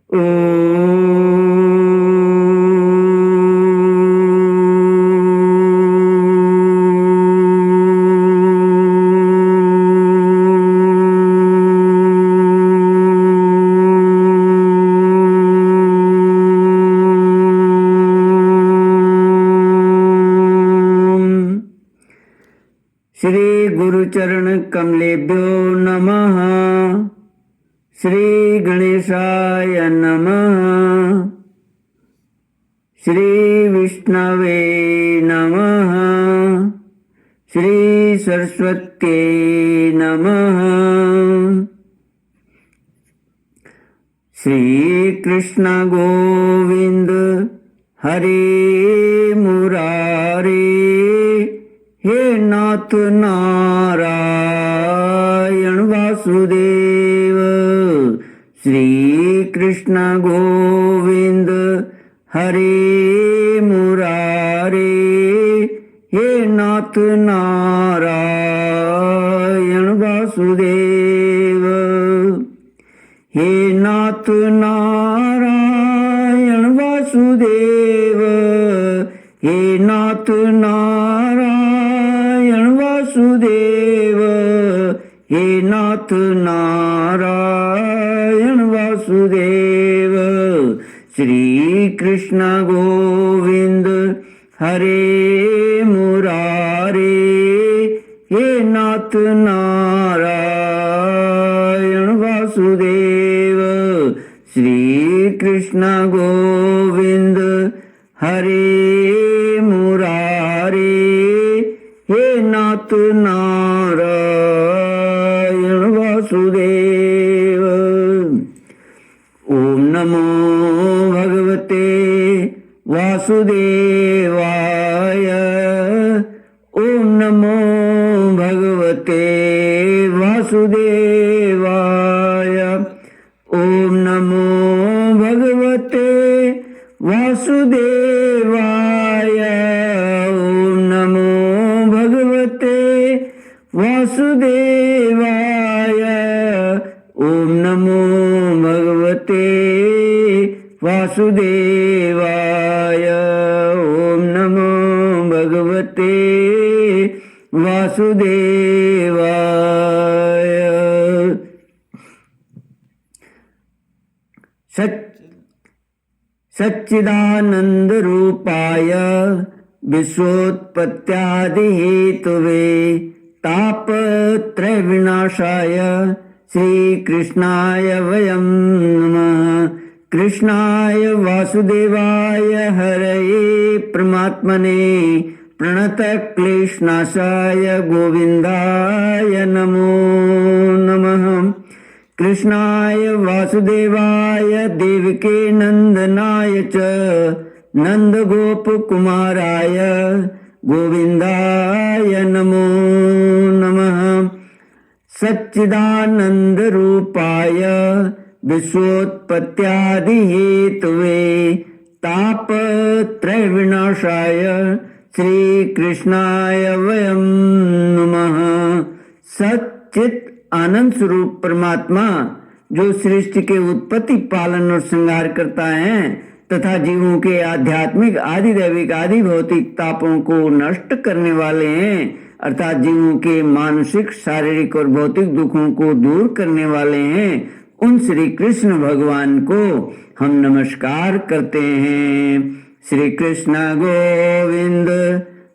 श्री गुरुचरण कमलेभ्यो नमः। श्री गणेशाय नमः। श्री विष्णवे नमः। श्री सरस्वत्यै नमः। श्री कृष्ण गोविंद हरे मुरारे, हे नाथ नारायण वासुदेव। श्री कृष्ण गोविंद हरे मुरारे, हे नाथ नारायण वासुदेव। हे नाथ नारायण वासुदेव, हे नाथ नारायण वासुदेव, हे नाथ नारायण वासुदेव। श्री कृष्ण गोविंद हरे मुरारे, हे नाथ नारायण वासुदेव। श्री कृष्ण गोविंद हरे मुरारे, हे नाथ नारायण वासुदेव। ओम नमो भगवते वासुदेवाय। ओम नमो भगवते वासुदेवाय। ओम नमो भगवते वासुदेवाय। ओम नमो भगवते वासुदेवाय। ओम नमो भगवते वासुदेवाय। ओम नमो भगवते वासुदेवाय। सच्चिदानंद रूपाय विश्वोत्पत्त्यादि हेतुवे तापत्रय विनाशाय श्री कृष्णाय वयं नमः। कृष्णाय वासुदेवाय हरये परमात्मने प्रणत क्लेशनाशाय गोविंदाय नमो नमः। कृष्णाय वासुदेवाय देवके नंदनाय च नंदगोपकुमाराय गोविंदाय नमो नमः। सच्चिदानंद रूपाय विश्वोत्पत्त्यादि हेतुवे तापत्रय विनाशाय श्री कृष्णाय वयं नमः। सच्चित आनंद स्वरूप परमात्मा जो सृष्टि के उत्पत्ति, पालन और श्रृंगार करता है तथा जीवों के आध्यात्मिक, आदि दैविक, आदि भौतिक तापों को नष्ट करने वाले हैं, अर्थात जीवों के मानसिक, शारीरिक और भौतिक दुखों को दूर करने वाले हैं, उन श्री कृष्ण भगवान को हम नमस्कार करते हैं। श्री कृष्ण गोविंद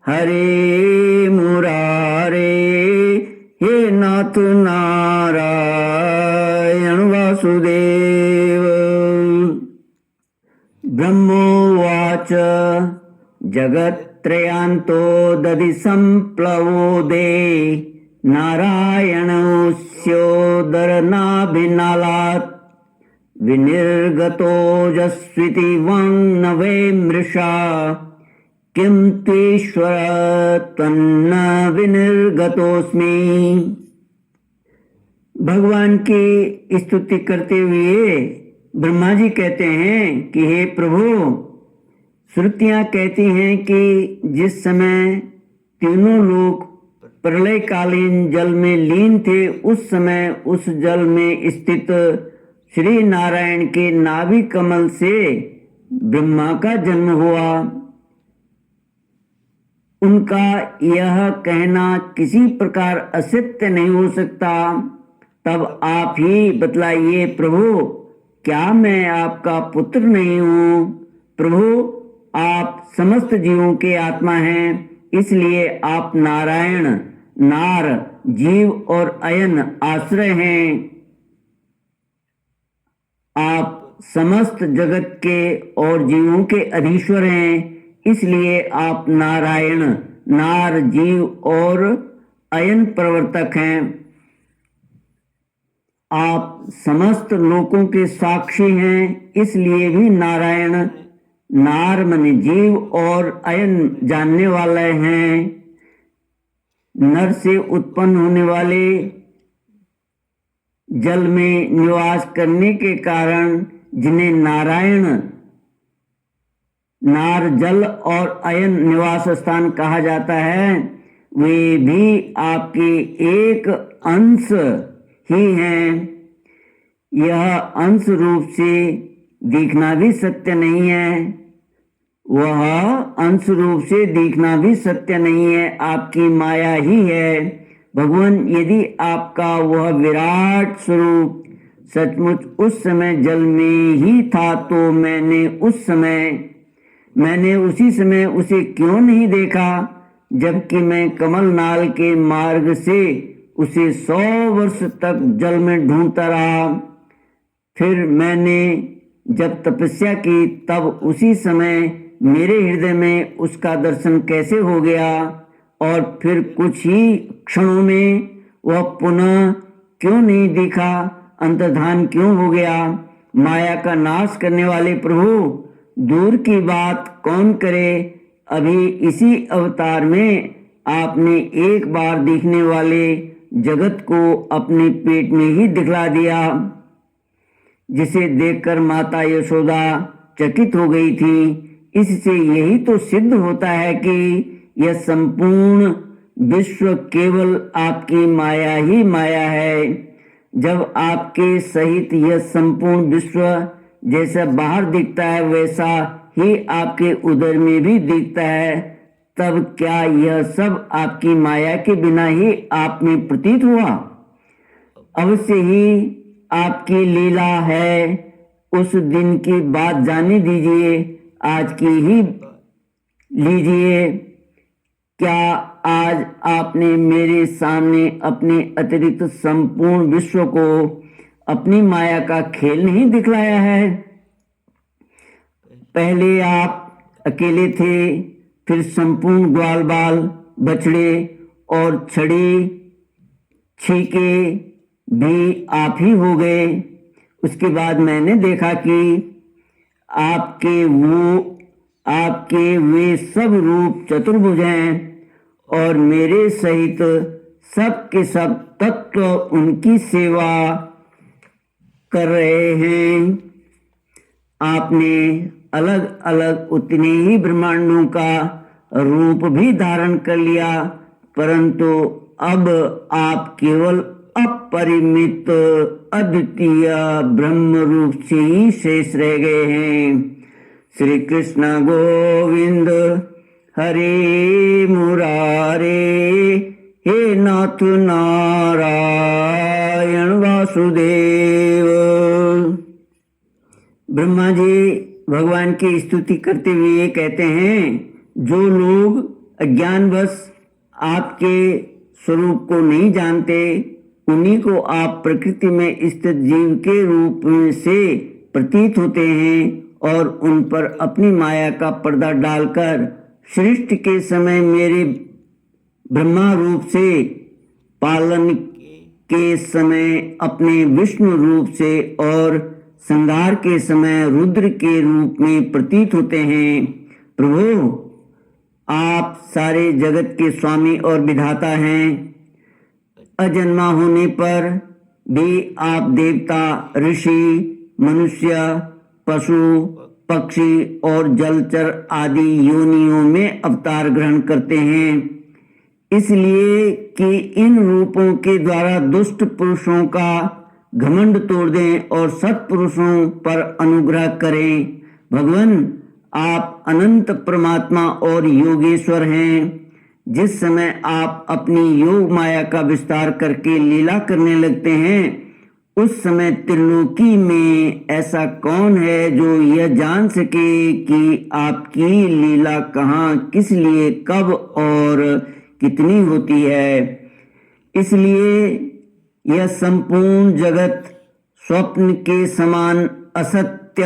हरे मुरारे, हे नाथ नारायण वासुदेव। ब्रह्मोवाच जगत्त्रयान्तो दधि सम्प्लवोदे नारायणस्योदरनाभिनालात् विनिर्गतोजस्विति वाङ्नवे मृषा किं त्वीश्वर त्वन्न विनिर्गतोऽस्मि। भगवान की स्तुति करते हुए ब्रह्मा जी कहते हैं कि हे प्रभु, श्रुतियां कहती हैं कि जिस समय तीनों लोग प्रलयकालीन जल में लीन थे, उस समय उस जल में स्थित श्री नारायण के नाभि कमल से ब्रह्मा का जन्म हुआ। उनका यह कहना किसी प्रकार असत्य नहीं हो सकता। तब आप ही बतलाइए प्रभु, क्या मैं आपका पुत्र नहीं हूँ? प्रभु, आप समस्त जीवों के आत्मा हैं, इसलिए आप नारायण, नार, जीव और अयन आश्रय हैं। आप समस्त जगत के और जीवों के अधीश्वर हैं, इसलिए आप नारायण, नार, जीव और अयन प्रवर्तक हैं। आप समस्त लोकों के साक्षी हैं, इसलिए भी नारायण, नार माने जीव और अयन जानने वाले हैं। नर से उत्पन्न होने वाले जल में निवास करने के कारण जिन्हें नारायण, नार, जल और अयन निवास स्थान कहा जाता है, वे भी आपके एक अंश ही हैं। यह अंश रूप से दिखना भी सत्य नहीं है। वह अंश रूप से दिखना भी सत्य नहीं है, आपकी माया ही है। भगवान, यदि आपका वह विराट स्वरूप सचमुच उस समय जल में ही था तो मैंने उसी समय उसे क्यों नहीं देखा, जबकि मैं कमल नाल के मार्ग से उसे 100 वर्ष तक जल में ढूंढता रहा। फिर मैंने जब तपस्या की तब उसी समय मेरे हृदय में उसका दर्शन कैसे हो गया, और फिर कुछ ही क्षणों में वह पुनः क्यों नहीं दिखा, अंतर्धान क्यों हो गया? माया का नाश करने वाले प्रभु, दूर की बात कौन करे, अभी इसी अवतार में आपने एक बार दिखने वाले जगत को अपने पेट में ही दिखला दिया, जिसे देखकर माता यशोदा चकित हो गई थी। इससे यही तो सिद्ध होता है कि यह संपूर्ण विश्व केवल आपकी माया ही माया है। जब आपके सहित यह संपूर्ण विश्व जैसा बाहर दिखता है वैसा ही आपके उदर में भी दिखता है, तब क्या यह सब आपकी माया के बिना ही आप में प्रतीत हुआ? अवश्य ही आपकी लीला है। उस दिन की बात जाने दीजिए, आज की ही लीजिए। क्या आज आपने मेरे सामने अपने अतिरिक्त संपूर्ण विश्व को अपनी माया का खेल नहीं दिखलाया है? पहले आप अकेले थे, फिर संपूर्ण ग्वाल बाल, बछड़े और छड़ी छीके भी आप ही हो गए। उसके बाद मैंने देखा कि आपके वे सब रूप चतुर्भुज हैं और मेरे सहित सब के सब तत्व उनकी सेवा कर रहे हैं। आपने अलग अलग उतने ही ब्रह्मांडों का रूप भी धारण कर लिया, परंतु अब आप केवल अपरिमित अद्वितीय ब्रह्म रूप से ही शेष रह गए हैं। श्री कृष्ण गोविंद हरे मुरारे, हे नाथ नारायण वासुदेव। ब्रह्मा जी भगवान की स्तुति करते हुए कहते हैं, जो लोग अज्ञानवश आपके स्वरूप को नहीं जानते, उन्हीं को आप प्रकृति में स्थित जीव के रूप से प्रतीत होते हैं और उन पर अपनी माया का पर्दा डालकर सृष्टि के समय मेरे ब्रह्मा रूप से, पालन के समय अपने विष्णु रूप से और संहार के समय रुद्र के रूप में प्रतीत होते हैं। प्रभु, आप सारे जगत के स्वामी और विधाता हैं। अजन्मा होने पर भी आप देवता, ऋषि, मनुष्य, पशु, पक्षी और जलचर आदि योनियों में अवतार ग्रहण करते हैं, इसलिए कि इन रूपों के द्वारा दुष्ट पुरुषों का घमंड तोड़ दें और सत्पुरुषों पर अनुग्रह करें। भगवान, आप अनंत परमात्मा और योगेश्वर हैं। जिस समय आप अपनी योग माया का विस्तार करके लीला करने लगते हैं, उस समय त्रिलोकी में ऐसा कौन है जो यह जान सके कि आपकी लीला कहाँ, किस लिए, कब और कितनी होती है। इसलिए यह संपूर्ण जगत स्वप्न के समान असत्य,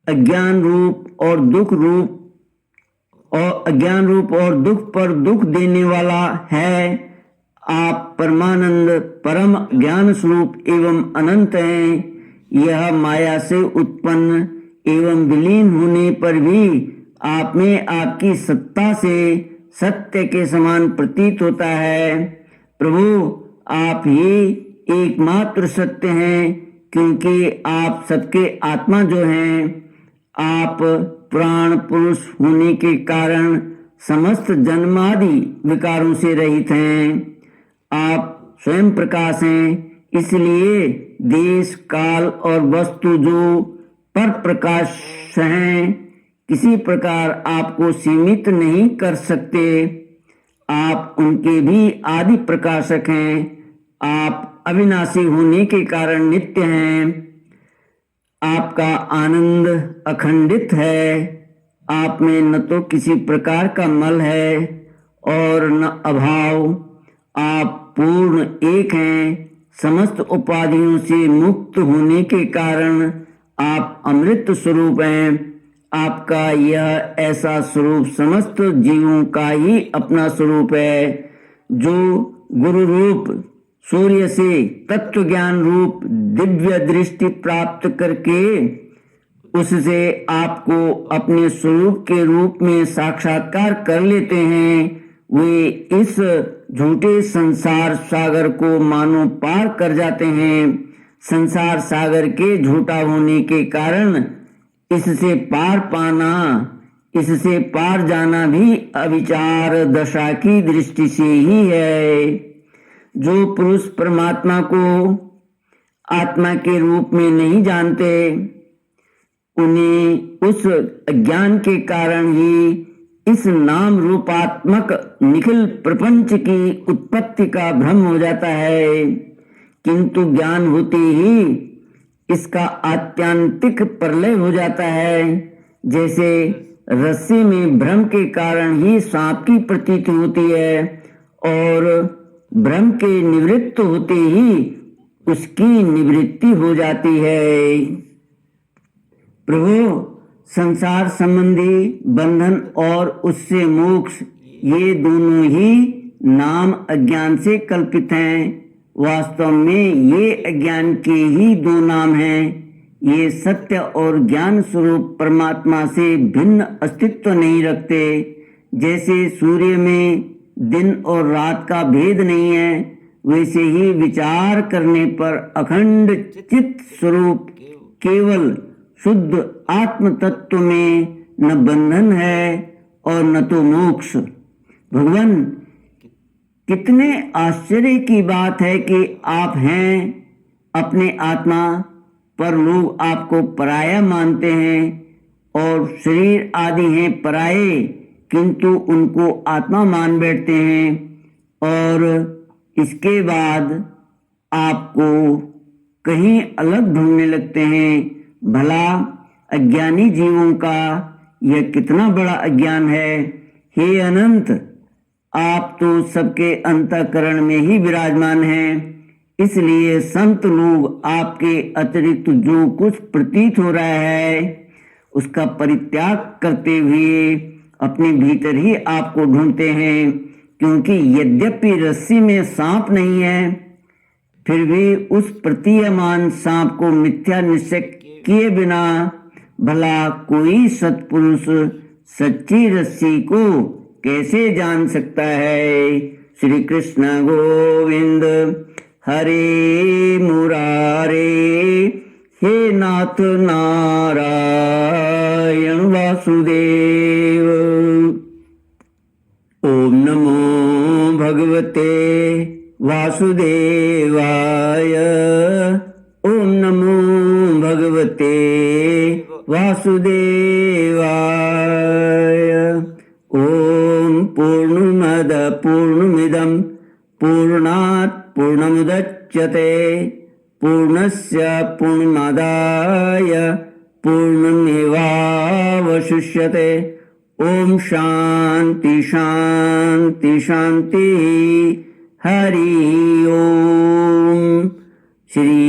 अज्ञान रूप और दुख और दुख पर दुख देने वाला है। आप परमानंद, परम ज्ञान स्वरूप एवं अनंत हैं। यह माया से उत्पन्न एवं विलीन होने पर भी आप में आपकी सत्ता से सत्य के समान प्रतीत होता है। प्रभु, आप ही एकमात्र सत्य हैं, क्योंकि आप सबके आत्मा जो हैं, आप प्राण पुरुष होने के कारण समस्त जन्मादि विकारों से रहित हैं। आप स्वयं प्रकाश हैं, इसलिए देश, काल और वस्तु जो पर प्रकाश हैं, किसी प्रकार आपको सीमित नहीं कर सकते। आप उनके भी आदि प्रकाशक हैं। आप अविनाशी होने के कारण नित्य हैं। आपका आनंद अखंडित है। आप में न तो किसी प्रकार का मल है और न अभाव। आप पूर्ण एक हैं। समस्त उपाधियों से मुक्त होने के कारण आप अमृत स्वरूप हैं। आपका यह ऐसा स्वरूप समस्त जीवों का ही अपना स्वरूप है, जो गुरु रूप सूर्य से तत्व ज्ञान रूप दिव्य दृष्टि प्राप्त करके उससे आपको अपने स्वरूप के रूप में साक्षात्कार कर लेते हैं। वे इस झूठे संसार सागर को मानो पार कर जाते हैं। संसार सागर के झूठा होने के कारण इससे पार पाना, इससे पार जाना भी अविचार दशा की दृष्टि से ही है। जो पुरुष परमात्मा को आत्मा के रूप में नहीं जानते, उन्हें उस अज्ञान के कारण ही इस नाम रूपात्मक निखिल प्रपंच की उत्पत्ति का भ्रम हो जाता है। किंतु ज्ञान होते ही इसका आत्यंतिक प्रलय हो जाता है। जैसे रस्सी में भ्रम के कारण ही सांप की प्रतीति होती है और भ्रम के निवृत्त होते ही उसकी निवृत्ति हो जाती है। प्रभु, संसार संबंधी बंधन और उससे मोक्ष, ये दोनों ही नाम अज्ञान से कल्पित हैं। वास्तव में ये अज्ञान के ही दो नाम हैं। ये सत्य और ज्ञान स्वरूप परमात्मा से भिन्न अस्तित्व नहीं रखते। जैसे सूर्य में दिन और रात का भेद नहीं है, वैसे ही विचार करने पर अखंड चित्त स्वरूप केवल शुद्ध आत्म तत्व में न बंधन है और न तो मोक्ष। भगवान, कितने आश्चर्य की बात है कि आप हैं अपने आत्मा, पर लोग आपको पराया मानते हैं और शरीर आदि हैं पराये, किंतु उनको आत्मा मान बैठते हैं और इसके बाद आपको कहीं अलग ढूंढने लगते हैं। भला अज्ञानी जीवों का यह कितना बड़ा अज्ञान है। हे अनंत, आप तो सबके अंतःकरण में ही विराजमान हैं। इसलिए संत लोग आपके अतिरिक्त जो कुछ प्रतीत हो रहा है उसका परित्याग करते हुए अपने भीतर ही आपको ढूंढते हैं। क्योंकि यद्यपि रस्सी में सांप नहीं है, फिर भी उस प्रतीयमान सांप को मिथ्या निश्चय किए बिना भला कोई सत्पुरुष सच्ची रस्सी को कैसे जान सकता है। श्री कृष्ण गोविंद हरे मुरारे, हे नाथ नारायण वासुदेव। ओम नमो भगवते वासुदेवाय। ओम नमो भगवते वासुदेवाय। ओम पूर्णमद पूर्णमिदं पूर्णात् पूर्णमुदच्यते पूर्णस्य पूर्णमादाय पूर्णमेवावशिष्यते। ओम शांति शांति शांति। हरि ओम। श्री